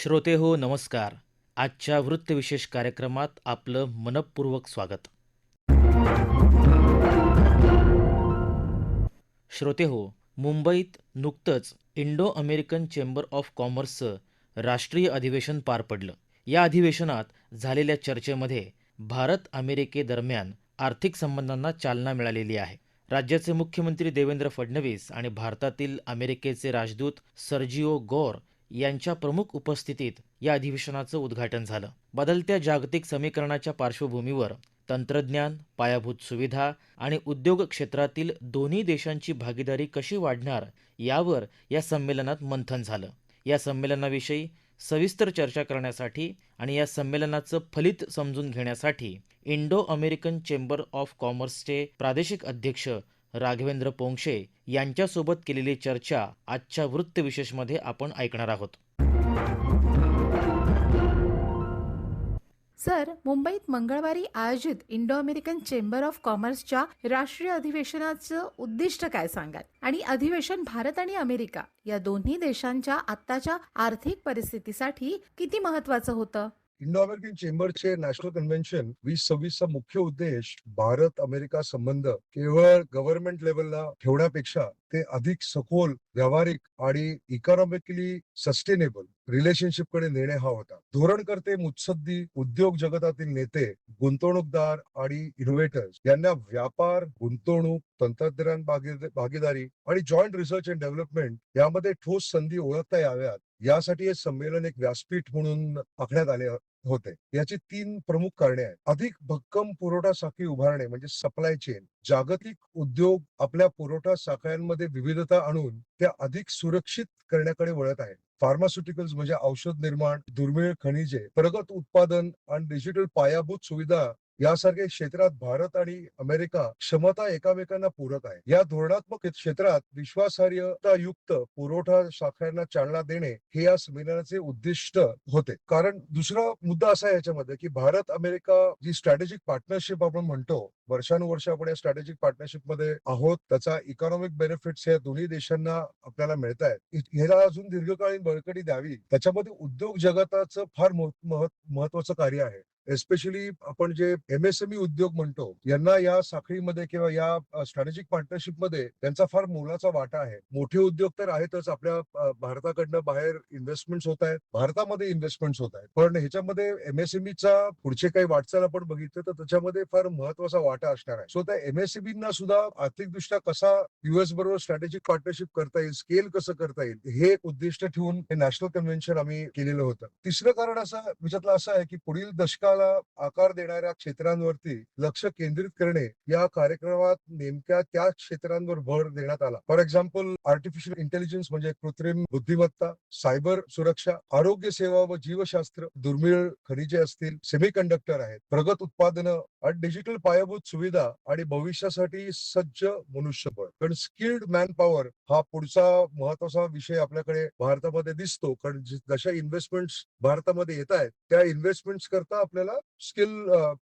श्रोते हो नमस्कार. आजच्या वृत्तविशेष कार्यक्रमात आपलं मनःपूर्वक स्वागत. श्रोते हो, मुंबईत नुकतंच इंडो अमेरिकन चेंबर ऑफ कॉमर्सचं राष्ट्रीय अधिवेशन पार पडलं. या अधिवेशनात झालेल्या चर्चेमध्ये भारत अमेरिकेदरम्यान आर्थिक संबंधांना चालना मिळालेली आहे. राज्याचे मुख्यमंत्री देवेंद्र फडणवीस आणि भारतातील अमेरिकेचे राजदूत सर्जिओ गोर यांच्या प्रमुख उपस्थितीत या अधिवेशनाचं उद्घाटन झालं. बदलत्या जागतिक समीकरणाच्या पार्श्वभूमीवर तंत्रज्ञान, पायाभूत सुविधा आणि उद्योग क्षेत्रातील दोन्ही देशांची भागीदारी कशी वाढणार यावर या संमेलनात मंथन झालं. या संमेलनाविषयी सविस्तर चर्चा करण्यासाठी आणि या संमेलनाचं फलित समजून घेण्यासाठी इंडो अमेरिकन चेंबर ऑफ कॉमर्सचे प्रादेशिक अध्यक्ष राघवेंद्र पोंक्षे यांच्यासोबत केलेली चर्चा आजच्या वृत्तविशेषमध्ये आपण ऐकणार आहोत. सर, मुंबईत मंगळवारी आयोजित इंडो अमेरिकन चेंबर ऑफ कॉमर्सच्या राष्ट्रीय अधिवेशनाचं उद्दिष्ट काय सांगाल? आणि अधिवेशन भारत आणि अमेरिका या दोन्ही देशांच्या आत्ताच्या आर्थिक परिस्थितीसाठी किती महत्वाचं होतं? इंडो अमेरिकन चेंबरचे नॅशनल कन्व्हेन्शन 2026 चा मुख्य उद्देश भारत अमेरिका संबंध केवळ गव्हर्नमेंट लेवलला ठेवण्यापेक्षा ते अधिक सखोल, व्यावहारिक आणि इकॉनॉमिकली सस्टेनेबल रिलेशनशिप कडे नेणे हा होता. धोरणकर्ते, मुत्सद्दी, उद्योग जगतातील नेते, गुंतवणूकदार आणि इनोव्हेटर्स यांना व्यापार, गुंतवणूक, तंत्रज्ञान भागीदारी आणि जॉईंट रिसर्च अँड डेव्हलपमेंट यामध्ये ठोस संधी ओळखता याव्यात यासाठी हे संमेलन एक व्यासपीठ म्हणून आखण्यात आले होते. याची 3 प्रमुख कारणे आहेत. अधिक भक्कम पुरवठा साखळी उभारणे म्हणजे सप्लाय चेन. जागतिक उद्योग आपल्या पुरवठा साखळ्यांमध्ये विविधता आणून त्या अधिक सुरक्षित करण्याकडे वळत आहेत. फार्मास्युटिकल्स म्हणजे औषध निर्माण, दुर्मिळ खनिजे, प्रगत उत्पादन आणि डिजिटल पायाभूत सुविधा यासारख्या क्षेत्रात भारत आणि अमेरिका क्षमता एकामेकांना पूरक आहे. या धोरणात्मक क्षेत्रात विश्वासार्हतायुक्त पुरवठा शाखांना चालना देणे हे या संमेलनाचे उद्दिष्ट होते. कारण दुसरा मुद्दा असा आहे याच्यामध्ये की भारत अमेरिका जी स्ट्रॅटेजिक पार्टनरशिप आपण म्हणतो, वर्षानुवर्ष आपण या स्ट्रॅटेजिक पार्टनरशिप मध्ये आहोत. त्याचा इकॉनॉमिक बेनिफिट्स या दोन्ही देशांना आपल्याला मिळत आहेत. ह्याला अजून दीर्घकालीन बळकटी द्यावी, त्याच्यामध्ये उद्योग जगताचं फार महत्वाचं कार्य आहे. एस्पेशली आपण जे एमएसएमई उद्योग म्हणतो, यांना या साखळीमध्ये किंवा या स्ट्रॅटेजिक पार्टनरशिप मध्ये त्यांचा फार मोलाचा वाटा आहे. मोठे उद्योग तर आहेतच, आपल्या भारताकडनं बाहेर इन्व्हेस्टमेंट होत आहेत, भारतामध्ये इन्व्हेस्टमेंट होत आहेत. पण ह्याच्यामध्ये एमएसएमईचा पुढचे काही वाटचाल आपण बघितलं तर त्याच्यामध्ये फार महत्वाचा वाटा असणार आहे. सो त्या एमएसएमईना सुद्धा आर्थिकदृष्ट्या कसा युएस बरोबर स्ट्रॅटेजिक पार्टनरशिप करता येईल, स्केल कसं करता येईल, हे एक उद्दिष्ट ठेवून हे नॅशनल कन्व्हेन्शन आम्ही केलेलं होतं. तिसरं कारण त्याच्यातलं असं आहे की पुढील दशकाला आकार देणाऱ्या क्षेत्रांवरती लक्ष केंद्रित करणे या कार्यक्रमात नेमक्या त्या क्षेत्रांवर भर देण्यात आला. फॉर एक्झाम्पल आर्टिफिशियल इंटेलिजन्स म्हणजे कृत्रिम बुद्धिमत्ता, सायबर सुरक्षा, आरोग्य सेवा व जीवशास्त्र, दुर्मिळ खनिजे असतील, सेमीकंडक्टर आहेत, प्रगत उत्पादनं आणि डिजिटल पायाभूत सुविधा आणि भविष्यासाठी सज्ज मनुष्यबळ. कारण स्किल्ड मॅन पॉवर हा पुढचा महत्वाचा विषय आपल्याकडे भारतामध्ये दिसतो. कारण जशा इन्व्हेस्टमेंट्स भारतामध्ये येत आहेत त्या इन्व्हेस्टमेंट्स करता आपल्याला स्किल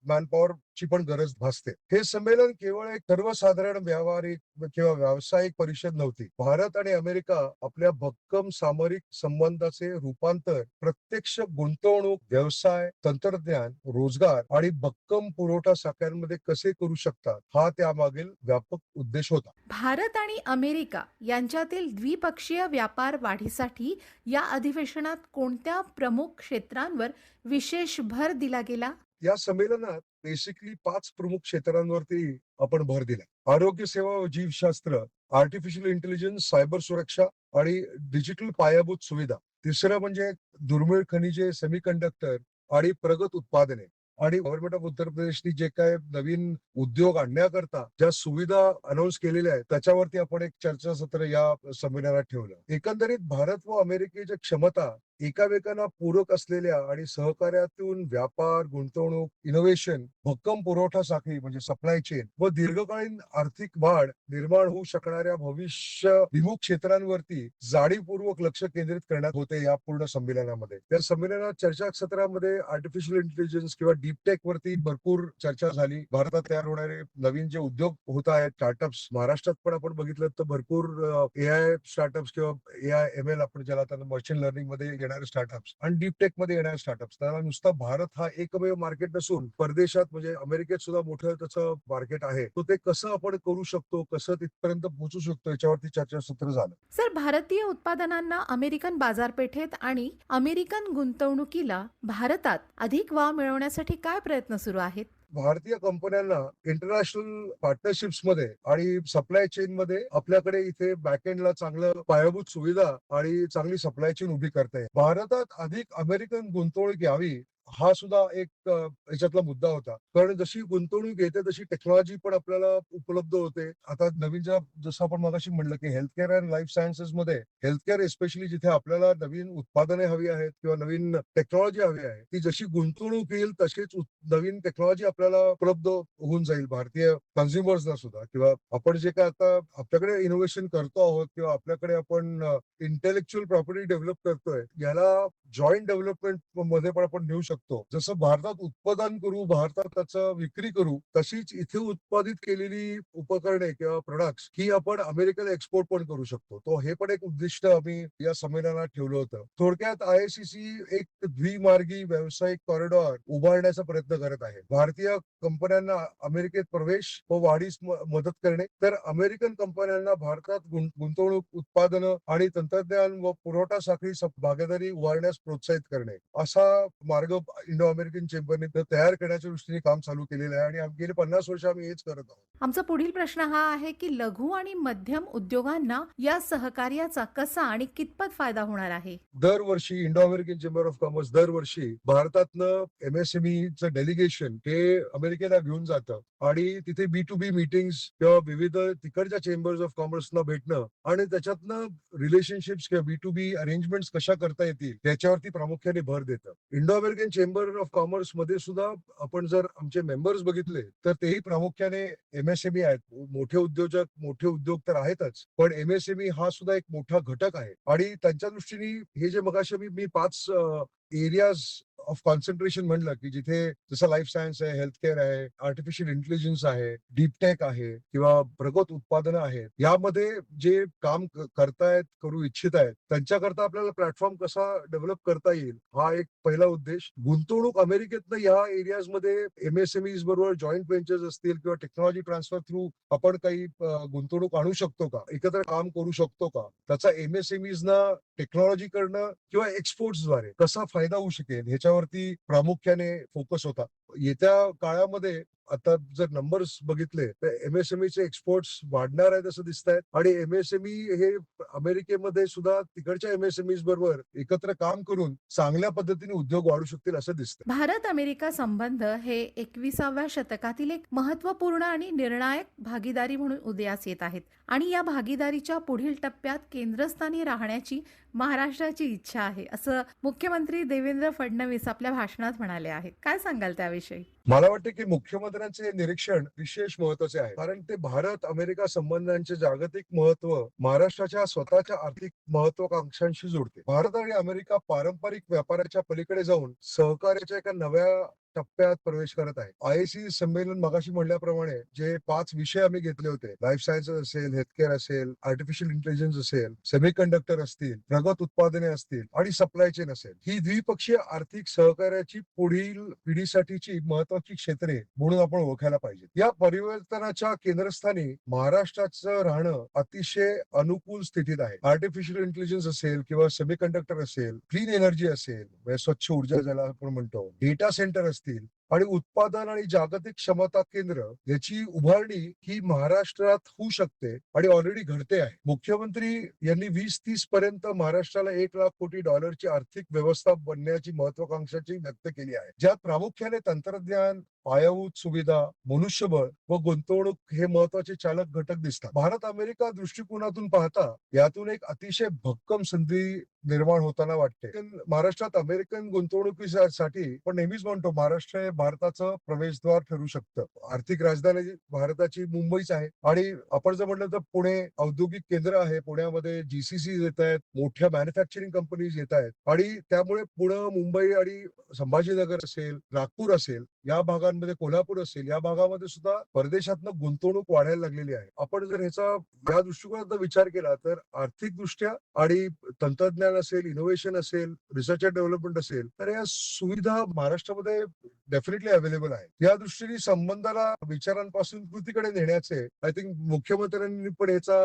मॅनपॉवर ची पण गरज भासते. हे संमेलन केवळ एक सर्वसाधारण व्यावहारिक किंवा व्यावसायिक परिषद नव्हती. भारत आणि अमेरिका आपल्या भक्कम सामरिक संबंधाचे रूपांतर प्रत्यक्ष गुंतवणूक, व्यवसाय, तंत्रज्ञान, रोजगार आणि भक्कम पुरवठा साखळ्यांमध्ये कसे करू शकतात हा त्यामागील व्यापक उद्देश होता. भारत आणि अमेरिका यांच्यातील द्विपक्षीय व्यापार वाढीसाठी या अधिवेशनात कोणत्या प्रमुख क्षेत्रांवर विशेष भर दिला गेला? या संमेलनात बेसिकली 5 प्रमुख क्षेत्रांवरती आपण भर दिला. आरोग्य सेवा व जीवशास्त्र, आर्टिफिशियल इंटेलिजन्स, सायबर सुरक्षा आणि डिजिटल पायाभूत सुविधा. तिसरं म्हणजे दुर्मिळ खनिजे, सेमीकंडक्टर आणि प्रगत उत्पादने. आणि गव्हर्नमेंट ऑफ उत्तर प्रदेशनी जे काय नवीन उद्योग आणण्याकरता ज्या सुविधा अनाऊन्स केलेल्या आहेत त्याच्यावरती आपण एक चर्चासत्र या संमेलनात ठेवलं. एकंदरीत भारत व अमेरिकेच्या क्षमता एकामेकांना पूरक असलेल्या आणि सहकार्यातून व्यापार, गुंतवणूक, इनोव्हेशन, भक्कम पुरवठा साखळी म्हणजे सप्लाय चेन व दीर्घकालीन आर्थिक वाढ निर्माण होऊ शकणाऱ्या भविष्यभिमुख क्षेत्रांवरती जाणीवपूर्वक लक्ष केंद्रित करण्यात होते या पूर्ण संमेलनामध्ये. त्या संमेलनात चर्चासत्रामध्ये आर्टिफिशियल इंटेलिजन्स किंवा डीप टेक वरती भरपूर चर्चा झाली. भारतात तयार होणारे नवीन जे उद्योग होत आहेत, स्टार्टअप्स, महाराष्ट्रात पण आपण बघितलं तर भरपूर एआय स्टार्टअप्स किंवा एआय एमएल आपण ज्याला मशीन लर्निंग मध्ये येणारे स्टार्टअप्स आणि डीप टेक मध्ये येणारे स्टार्टअप्स. त्याला नुसता भारत हा एकमेव मार्केट नसून परदेशात म्हणजे अमेरिकेत सुद्धा मोठं त्याचं मार्केट आहे. तो ते कसं आपण करू शकतो, कसं तिथपर्यंत पोहोचू शकतो याच्यावरती चर्चासत्र झालं. सर, भारतीय उत्पादनांना अमेरिकन बाजारपेठेत आणि अमेरिकन गुंतवणुकीला भारतात अधिक वाव मिळवण्यासाठी काय प्रयत्न सुरू आहेत? भारतीय कंपन्यांना इंटरनॅशनल पार्टनरशिप्स मध्ये आणि सप्लाय चेन मध्ये आपल्याकडे इथे बॅकएंडला चांगलं पायाभूत सुविधा आणि चांगली सप्लाय चेन उभी करता येईल. भारतात अधिक अमेरिकन गुंतवणूक यावी हा सुद्धा एक याच्यातला मुद्दा होता. कारण जशी गुंतवणूक येते तशी टेक्नॉलॉजी पण आपल्याला उपलब्ध होते. आता नवीन जसं आपण मगाशी म्हणलं की हेल्थकेअर अँड लाईफ सायन्सेस मध्ये हेल्थकेअर एस्पेशली जिथे आपल्याला नवीन उत्पादने हवी आहेत किंवा नवीन टेक्नॉलॉजी हवी आहे, ती जशी गुंतवणूक येईल तशीच नवीन टेक्नॉलॉजी आपल्याला उपलब्ध होऊन जाईल भारतीय कन्झ्युमर्सना सुद्धा. किंवा आपण जे काय आता आपल्याकडे इनोव्हेशन करतो आहोत किंवा आपल्याकडे आपण इंटेलेक्च्युअल प्रॉपर्टी डेव्हलप करतोय, याला जॉईंट डेव्हलपमेंट मध्ये पण आपण नेऊ शकतो. जसं भारतात उत्पादन करू, भारतात त्याचं विक्री करू, तशीच इथे उत्पादित केलेली उपकरणे किंवा प्रोडक्ट्स ही आपण अमेरिकेला एक्सपोर्ट पण करू शकतो. तो हे पण एक उद्दिष्ट आम्ही या संमेलनात ठेवलं होतं. थोडक्यात IICC एक द्विमार्गी व्यावसायिक कॉरिडॉर उभारण्याचा प्रयत्न करत आहे. भारतीय कंपन्यांना अमेरिकेत प्रवेश व वाढीस मदत करणे, तर अमेरिकन कंपन्यांना भारतात गुंतवणूक, उत्पादनं आणि तंत्रज्ञान व पुरवठा साखळी भागीदारी उभारण्यास प्रोत्साहित करणे, असा मार्ग इंडो अमेरिकन चेंबरने तयार करण्याच्या दृष्टीने काम चालू केलेलं आहे आणि गेली 50 वर्ष आम्ही हेच करत आहोत. आमचा पुढील प्रश्न हा आहे की लघु आणि मध्यम उद्योगांना या सहकार्याचा कसा आणि कितपत फायदा होणार आहे? दरवर्षी Indo American chamber of commerce दरवर्षी भारतातनं MSMEचं डेलिगेशन हे अमेरिकेला घेऊन जातं आणि तिथे B2B मीटिंग्स किंवा विविध तिकडच्या चेंबर्स ऑफ कॉमर्सना भेटणं आणि त्याच्यातनं रिलेशनशिप्स किंवा B2B अरेंजमेंट्स कशा करता येतील याच्यावरती प्रामुख्याने भर देतं. Indo American chamber of commerce मध्ये सुद्धा आपण जर आमचे मेंबर्स बघितले तर तेही प्रामुख्याने MSME आहेत. मोठे उद्योजक, मोठे उद्योग तर आहेतच, पण MSME हा सुद्धा एक मोठा घटक आहे आणि त्यांच्या दृष्टीने हे जे मगाशी मी 5 एरियाज ऑफ कॉन्सन्ट्रेशन म्हणलं की जिथे जसं लाईफ सायन्स आहे, हेल्थकेअर आहे, आर्टिफिशियल इंटेलिजन्स आहे, डीप टेक आहे किंवा प्रगत उत्पादनं आहेत, यामध्ये जे काम करतायत, करू इच्छित आहेत, त्यांच्याकरता आपल्याला प्लॅटफॉर्म कसा डेव्हलप करता येईल हा एक पहिला उद्देश. गुंतवणूक अमेरिकेतनं या एरियाजमध्ये MSMEs बरोबर जॉईंट व्हेंचर्स असतील किंवा टेक्नॉलॉजी ट्रान्सफर थ्रू आपण काही गुंतवणूक आणू शकतो का, एकत्र काम करू शकतो का, त्याचा MSMEsना टेक्नॉलॉजी करणं किंवा एक्सपोर्ट्सद्वारे कसा फायदा होऊ शकेल ह्याच्यावरती प्रामुख्याने फोकस होता. येत्या काळामध्ये आता जर नंबर्स बघितले तर MSMEचे एक्सपोर्ट्स वाढणार आहेत असं दिसत आहेत आणि MSME हे अमेरिकेमध्ये सुद्धा तिकडच्या MSMEs बरोबर एकत्र काम करून चांगल्या पद्धतीने उद्योग वाढू शकतील असं दिसतं. भारत अमेरिका संबंध हे 21व्या शतकातील एक महत्त्वपूर्ण आणि निर्णायक भागीदारी म्हणून उदयास येत आहेत आणि या भागीदारीच्या पुढील टप्प्यात केंद्रस्थानी राहण्याची महाराष्ट्राची इच्छा आहे, असं मुख्यमंत्री देवेंद्र फडणवीस आपल्या भाषणात म्हणाले आहेत. काय सांगाल त्याविषयी? मला वाटतं की मुख्यमंत्र्यांचे निरीक्षण विशेष महत्वाचे आहे, कारण ते भारत अमेरिका संबंधांचे जागतिक महत्व महाराष्ट्राच्या स्वतःच्या आर्थिक महत्वाकांक्षांशी जोडते. भारत आणि अमेरिका पारंपरिक व्यापाराच्या पलीकडे जाऊन सहकार्याच्या एका नव्या टप्प्यात प्रवेश करत आहे. IICC संमेलन मगाशी म्हणल्याप्रमाणे जे 5 विषय आम्ही घेतले होते, लाईफ सायन्सेस असेल, हेल्थकेअर असेल, आर्टिफिशियल इंटेलिजन्स असेल, सेमीकंडक्टर असतील, प्रगत उत्पादने असतील आणि सप्लाय चेन असेल, ही द्विपक्षीय आर्थिक सहकार्याची पुढील पिढीसाठीची महत्वाची क्षेत्रे म्हणून आपण ओळखायला पाहिजे. या परिवर्तनाच्या केंद्रस्थानी महाराष्ट्राचं राहणं अतिशय अनुकूल स्थितीत आहे. आर्टिफिशियल इंटेलिजन्स असेल किंवा सेमीकंडक्टर असेल, क्लीन एनर्जी असेल, म्हणजे स्वच्छ ऊर्जा ज्याला आपण म्हणतो, डेटा सेंटर असतील आणि उत्पादन आणि जागतिक क्षमता केंद्र याची उभारणी ही महाराष्ट्रात होऊ शकते आणि ऑलरेडी घडते आहे. मुख्यमंत्री यांनी 2030 पर्यंत महाराष्ट्राला $1,00,00,000 आर्थिक व्यवस्था बनण्याची महत्वाकांक्षाची व्यक्त केली आहे, ज्यात प्रामुख्याने तंत्रज्ञान, पायाभूत सुविधा, मनुष्यबळ व गुंतवणूक हे महत्वाचे चालक घटक दिसतात. भारत अमेरिका दृष्टिकोनातून पाहता यातून एक अतिशय भक्कम संधी निर्माण होताना वाटते. महाराष्ट्रात अमेरिकन गुंतवणुकीसाठी पण नेहमीच म्हणतो महाराष्ट्र हे भारताचं प्रवेशद्वार ठरू शकतं. आर्थिक राजधानी भारताची मुंबईच आहे आणि आपण जर म्हटलं तर पुणे औद्योगिक केंद्र आहे. पुण्यामध्ये GCC येत आहेत, मोठ्या मॅन्युफॅक्चरिंग कंपनीज येत आहेत आणि त्यामुळे पुणे, मुंबई आणि संभाजीनगर असेल, नागपूर असेल या भागांना भागांमध्ये कोल्हापूर असेल या भागामध्ये सुद्धा परदेशातनं गुंतवणूक वाढायला लागलेली आहे. आपण जर ह्याचा या दृष्टिकोनातून विचार केला तर आर्थिक दृष्ट्या आणि तंत्रज्ञान असेल, इनोव्हेशन असेल, रिसर्च अँड डेव्हलपमेंट असेल, तर या सुविधा महाराष्ट्रामध्ये डेफिनेटली अवेलेबल आहे. या दृष्टीने संबंधाला विचारांपासून कृतीकडे नेण्याचे आय थिंक मुख्यमंत्र्यांनी पण याचा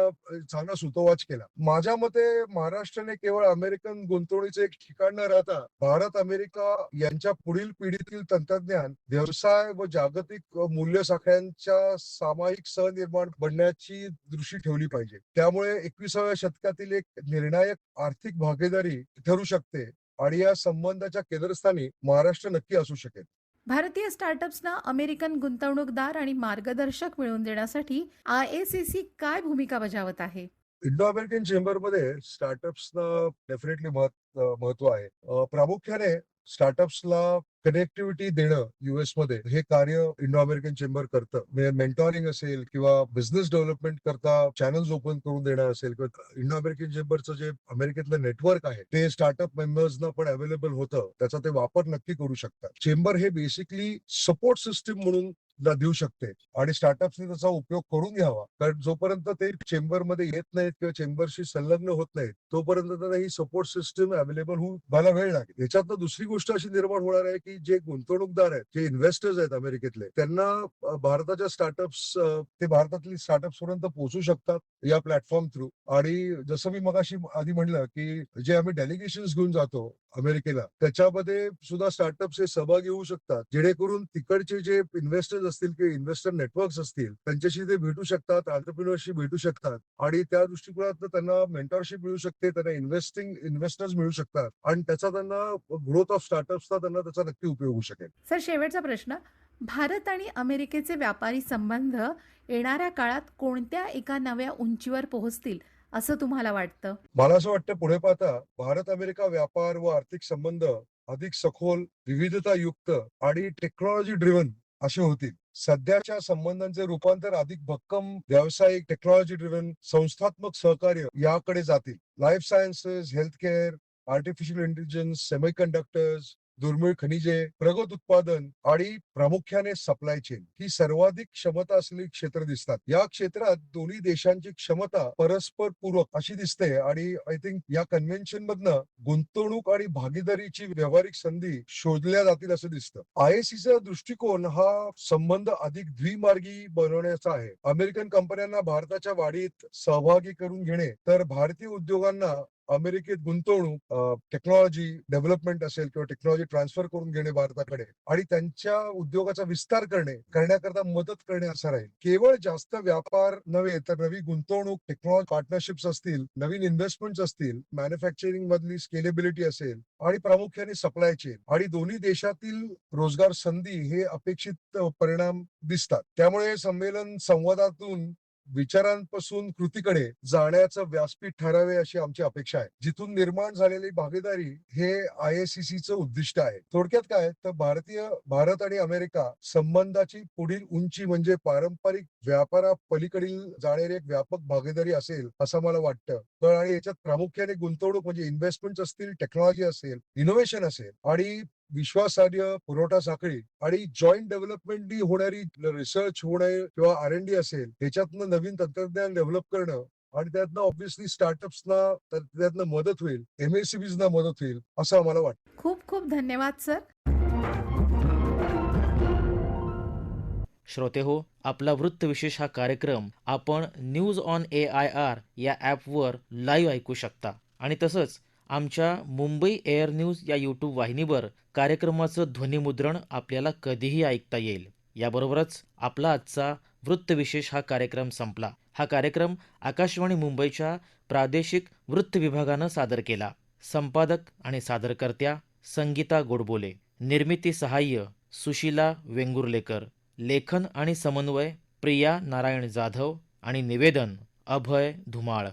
चांगला सुतोवाच केला. माझ्या मते महाराष्ट्राने केवळ अमेरिकन गुंतवणुकीचे एक ठिकाण न राहता भारत अमेरिका यांच्या पुढील पिढीतील तंत्रज्ञान, व्यवसाय व जागतिक मूल्य साखळ्यांच्या सामायिक सहनिर्माण बनण्याची दृष्टी ठेवली पाहिजे. त्यामुळे 21व्या शतकातील एक निर्णायक आर्थिक भागीदारी ठरू शकते आणि या संबंधाच्या केंद्रस्थानी महाराष्ट्र नक्की असू शकेल. भारतीय स्टार्टअप्सना अमेरिकन गुंतवणूकदार आणि मार्गदर्शक मिळवून देण्यासाठी IACC काय भूमिका बजावत आहे? इंडो अमेरिकन चेंबरमध्ये स्टार्टअप्सना डेफिनेटली महत्व आहे. प्रामुख्याने स्टार्टअप्सला कनेक्टिव्हिटी देणं US मध्ये हे कार्य इंडो अमेरिकन चेंबर करतं. म्हणजे मेंटॉरिंग असेल किंवा बिझनेस डेव्हलपमेंट करता चॅनल्स ओपन करून देणं असेल किंवा इंडो अमेरिकन चेंबरचं जे अमेरिकेतलं नेटवर्क आहे ते स्टार्टअप मेंबर्सना पण अवेलेबल होतं. त्याचा ते वापर नक्की करू शकतात. चेंबर हे बेसिकली सपोर्ट सिस्टीम म्हणून देऊ शकते आणि स्टार्टअप्सने त्याचा उपयोग करून घ्यावा. कारण जोपर्यंत ते चेंबरमध्ये येत नाहीत किंवा चेंबरशी संलग्न होत नाहीत तोपर्यंत त्यांना ही सपोर्ट सिस्टीम अवेलेबल व्हायला वेळ लागेल. याच्यातनं दुसरी गोष्ट अशी निर्माण होणार आहे की जे गुंतवणूकदार आहेत, जे इन्व्हेस्टर्स आहेत अमेरिकेतले, त्यांना भारताच्या स्टार्टअप्स ते भारतातली स्टार्टअप्स पर्यंत पोहोचू शकतात या प्लॅटफॉर्म थ्रू. आणि जसं मी मगाशी आधी म्हणलं की जे आम्ही डेलिगेशन घेऊन जातो अमेरिकेला त्याच्यामध्ये सुद्धा स्टार्टअप्स हे सहभागी होऊ शकतात, जेणेकरून तिकडचे जे इन्व्हेस्टर्स असतील किंवा इन्व्हेस्टर नेटवर्क्स असतील त्यांच्याशी ते भेटू शकतात, एंटरप्रिन्योरशी भेटू शकतात आणि त्या दृष्टिकोनातून त्यांना मेंटॉरशिप मिळू शकते, त्यांना इन्व्हेस्टर्स मिळू शकतात आणि त्याचा त्यांना ग्रोथ ऑफ स्टार्टअप्सचा त्यांना त्याचा नक्की उपयोग होऊ शकेल. सर, शेवटचा प्रश्न. भारत आणि अमेरिकेचे व्यापारी संबंध येणाऱ्या काळात कोणत्या एका नव्या उंचीवर पोहोचतील असं तुम्हाला वाटतं? मला असं वाटतं पुढे पाहता भारत अमेरिका व्यापार व आर्थिक संबंध अधिक सखोल, विविधतायुक्त आणि टेक्नॉलॉजी ड्रिव्हन असे होतील. सध्याच्या संबंधांचे रूपांतर अधिक भक्कम व्यावसायिक, टेक्नॉलॉजी ड्रिव्हन, संस्थात्मक सहकार्य याकडे जातील. Life sciences, health care, artificial intelligence, semiconductors, दुर्मिळ खनिजे, प्रगत उत्पादन आणि प्रामुख्याने सप्लाय चेन ही सर्वाधिक क्षमता असलेली क्षेत्र दिसतात. या क्षेत्रात दोन्ही देशांची क्षमता परस्पर पूरक अशी दिसते आणि आय थिंक या कन्व्हेन्शन मधनं गुंतवणूक आणि भागीदारीची व्यावहारिक संधी शोधल्या जातील असं दिसतं. IACCचा दृष्टिकोन हा संबंध अधिक द्विमार्गी बनवण्याचा आहे. अमेरिकन कंपन्यांना भारताच्या वाढीत सहभागी करून घेणे, तर भारतीय उद्योगांना अमेरिकेत गुंतवणूक, टेक्नॉलॉजी डेव्हलपमेंट असेल किंवा टेक्नॉलॉजी ट्रान्सफर करून घेणे भारताकडे आणि त्यांच्या उद्योगाचा विस्तार करण्याकरता मदत करणे असं राहील. केवळ जास्त व्यापार नव्हे तर नवी गुंतवणूक, टेक्नॉलॉजी पार्टनरशिप्स असतील, नवीन इन्व्हेस्टमेंट्स असतील, मॅन्युफॅक्चरिंग मधली स्केलेबिलिटी असेल आणि प्रामुख्याने सप्लाय चेन आणि दोन्ही देशातील रोजगार संधी हे अपेक्षित परिणाम दिसतात. त्यामुळे संमेलन संवादातून विचारांपासून कृतीकडे जाण्याचं व्यासपीठ ठरावे अशी आमची अपेक्षा आहे, जिथून निर्माण झालेली भागीदारी हे IACCचं उद्दिष्ट आहे. थोडक्यात काय तर भारत आणि अमेरिका संबंधाची पुढील उंची म्हणजे पारंपरिक व्यापारापलीकडील जाणारी एक व्यापक भागीदारी असेल असं मला वाटतं. तर आणि याच्यात प्रामुख्याने गुंतवणूक म्हणजे इन्व्हेस्टमेंट असतील, टेक्नॉलॉजी असेल, इनोव्हेशन असेल आणि विश्वासार्ह पुरवठा साखळी आणि जॉईंट डेव्हलपमेंट होणारी रिसर्च होणे किंवा R&D असेल, ह्याच्यातनं नवीन तंत्रज्ञान डेव्हलप करणं आणि त्यातनं ऑब्व्हियसली स्टार्टअप्सना त्यातनं मदत होईल, MSCBsना मदत होईल असं आम्हाला वाटतं. खूप खूप धन्यवाद सर. श्रोते हो, आपला वृत्तविशेष हा कार्यक्रम आपण न्यूज ऑन AIR या ॲपवर लाईव्ह ऐकू शकता आणि तसंच आमच्या मुंबई एअर न्यूज या यूट्यूब वाहिनीवर कार्यक्रमाचं ध्वनिमुद्रण आपल्याला कधीही ऐकता येईल. याबरोबरच आपला आजचा वृत्तविशेष हा कार्यक्रम संपला. हा कार्यक्रम आकाशवाणी मुंबईच्या प्रादेशिक वृत्त विभागानं सादर केला. संपादक आणि सादरकर्त्या संगीता गोडबोले, निर्मिती सहाय्य सुशीला वेंगुर्लेकर, लेखन आणि समन्वय प्रिया नारायण जाधव आणि निवेदन अभय धुमाळ.